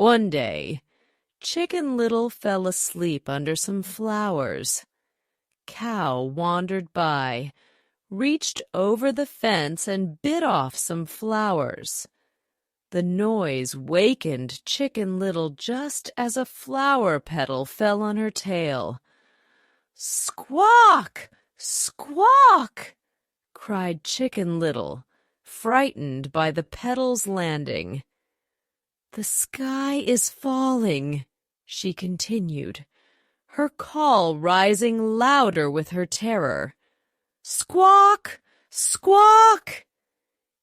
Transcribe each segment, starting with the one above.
One day, Chicken Little fell asleep under some flowers. Cow wandered by, reached over the fence and bit off some flowers. The noise wakened Chicken Little just as a flower petal fell on her tail. "Squawk! Squawk!" cried Chicken Little, frightened by the petals landing. "The sky is falling," she continued, her call rising louder with her terror. "Squawk! Squawk!"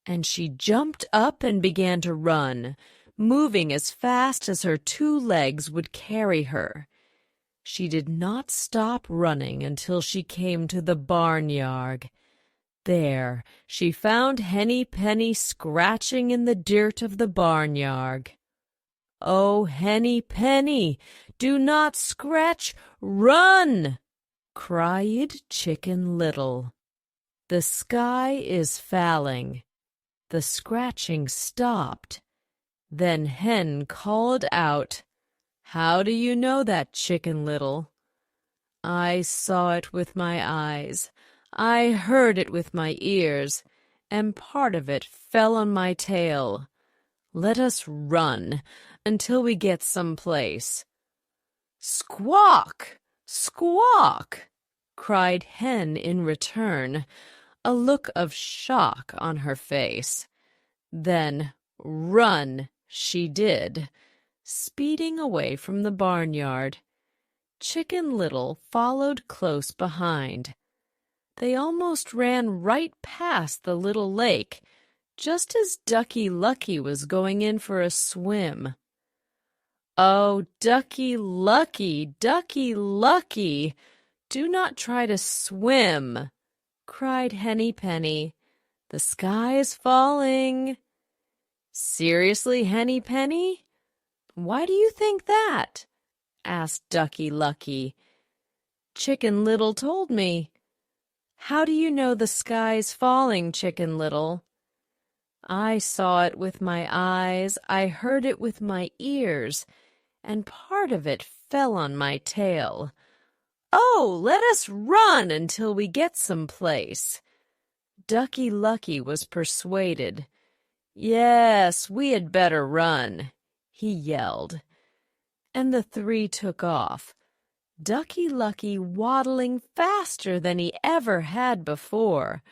And she jumped up and began to run, moving as fast as her 2 legs would carry her. She did not stop running until she came to the barnyard. There she found Henny Penny scratching in the dirt of the barnyard. "Oh, Henny Penny, do not scratch, run!" cried Chicken Little. "The sky is falling." The scratching stopped. Then Hen called out, "How do you know that, Chicken Little?" "I saw it with my eyes, I heard it with my ears, and part of it fell on my tail. Let us run until we get some place." "Squawk! Squawk!" cried Hen in return, a look of shock on her face. Then run she did, speeding away from the barnyard. Chicken Little followed close behind. They almost ran right past the little lake, just as Ducky Lucky was going in for a swim. "Oh, Ducky Lucky, Ducky Lucky, do not try to swim," cried Henny Penny. "The sky is falling." "Seriously, Henny Penny? Why do you think that?" asked Ducky Lucky. "Chicken Little told me." "How do you know the sky's falling, Chicken Little?" "I saw it with my eyes, I heard it with my ears, and part of it fell on my tail." "Oh, let us run until we get some place." Ducky Lucky was persuaded. "Yes, we had better run," he yelled. And the 3 took off, Ducky Lucky waddling faster than he ever had before.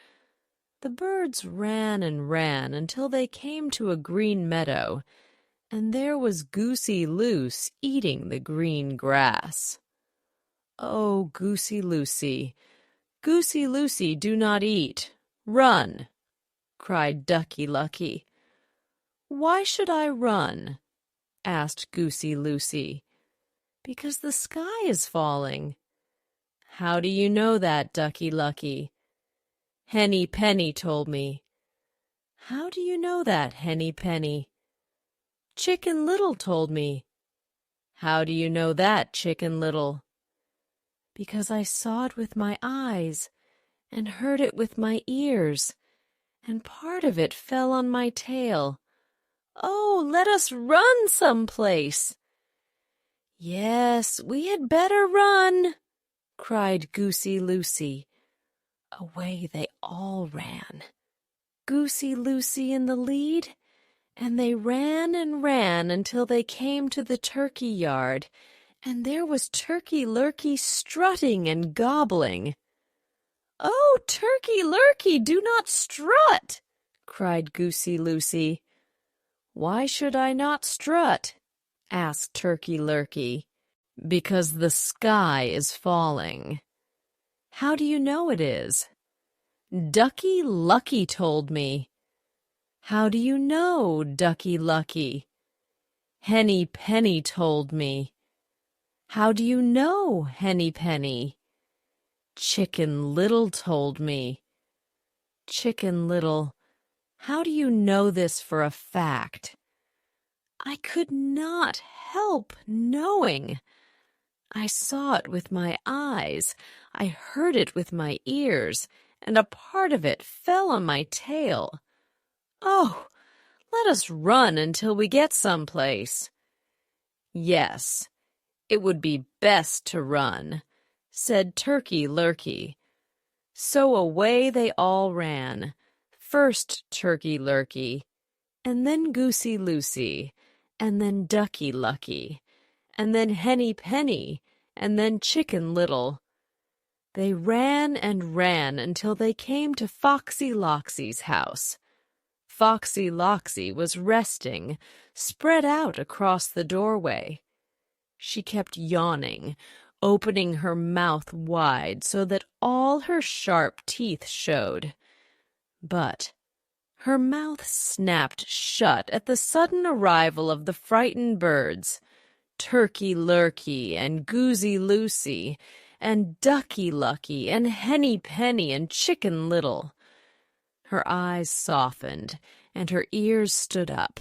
The birds ran and ran until they came to a green meadow, and there was Goosey Loose eating the green grass. "Oh, Goosey Loosey, Goosey Loosey, do not eat. Run!" cried Ducky Lucky. "Why should I run?" asked Goosey Loosey. "Because the sky is falling." "How do you know that, Ducky Lucky?" "Henny Penny told me." "How do you know that, Henny Penny?" "Chicken Little told me." "How do you know that, Chicken Little?" "Because I saw it with my eyes and heard it with my ears, and part of it fell on my tail. Oh, let us run someplace." "Yes, we had better run," cried Goosey Loosey. Away they all ran, Goosey Loosey in the lead, and they ran and ran until they came to the turkey yard, and there was Turkey Lurky strutting and gobbling. "Oh, Turkey Lurky, do not strut!" cried Goosey Loosey. "Why should I not strut?" asked Turkey Lurky. "Because the sky is falling." "How do you know it is?" "Ducky Lucky told me." "How do you know, Ducky Lucky?" "Henny Penny told me." "How do you know, Henny Penny?" "Chicken Little told me." "Chicken Little, how do you know this for a fact?" "I could not help knowing. I saw it with my eyes, I heard it with my ears, and a part of it fell on my tail. Oh, let us run until we get someplace." Yes, it would be best to run, said Turkey Lurky. So away they all ran, first Turkey Lurky, and then Goosey Loosey, and then Ducky Lucky, and then Henny Penny, and then Chicken Little. They ran and ran until they came to Foxy Loxy's house. Foxy Loxy was resting, spread out across the doorway. She kept yawning, opening her mouth wide so that all her sharp teeth showed. But her mouth snapped shut at the sudden arrival of the frightened birds, Turkey Lurky and Goosey Loosey, and Ducky Lucky and Henny Penny and Chicken Little. Her eyes softened, and her ears stood up.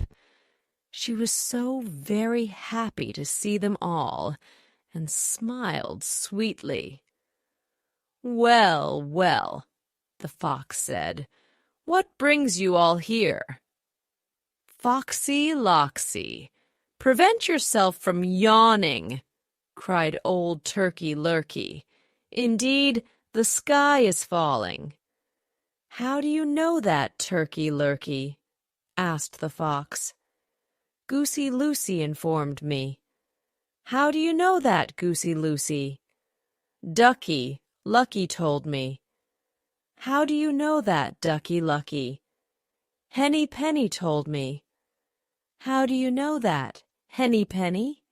She was so very happy to see them all, and smiled sweetly. "Well, well," the fox said, "what brings you all here?" "Foxy Loxy, prevent yourself from yawning," cried old Turkey Lurky. "Indeed, the sky is falling." "How do you know that, Turkey Lurky?" asked the fox. "Goosey Loosey informed me." "How do you know that, Goosey Loosey?" "Ducky Lucky told me." "How do you know that, Ducky Lucky?" "Henny Penny told me." "How do you know that, Henny Penny?"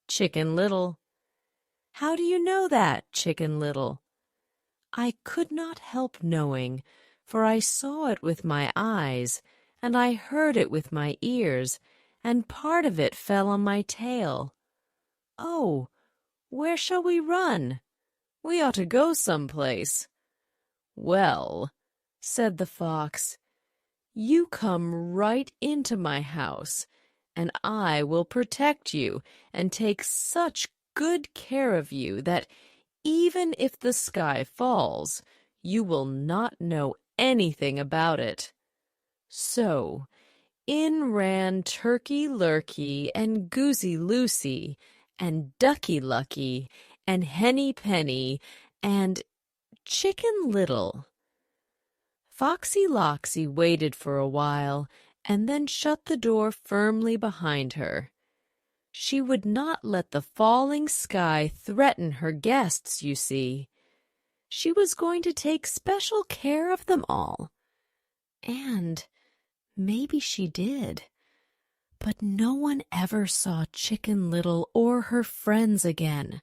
"Chicken Little." "How do you know that, Chicken Little?" I could not help knowing, for I saw it with my eyes, and I heard it with my ears, and part of it fell on my tail. "Oh, where shall we run? We ought to go someplace." "Well," said the fox, "you come right into my house, and I will protect you and take such good care of you that even if the sky falls, you will not know anything about it." So in ran Turkey Lurky and Goosey Loosey and Ducky Lucky and Henny Penny and Chicken Little. Foxy Loxy waited for a while and then shut the door firmly behind her. She would not let the falling sky threaten her guests, you see. She was going to take special care of them all. And maybe she did. But no one ever saw Chicken Little or her friends again.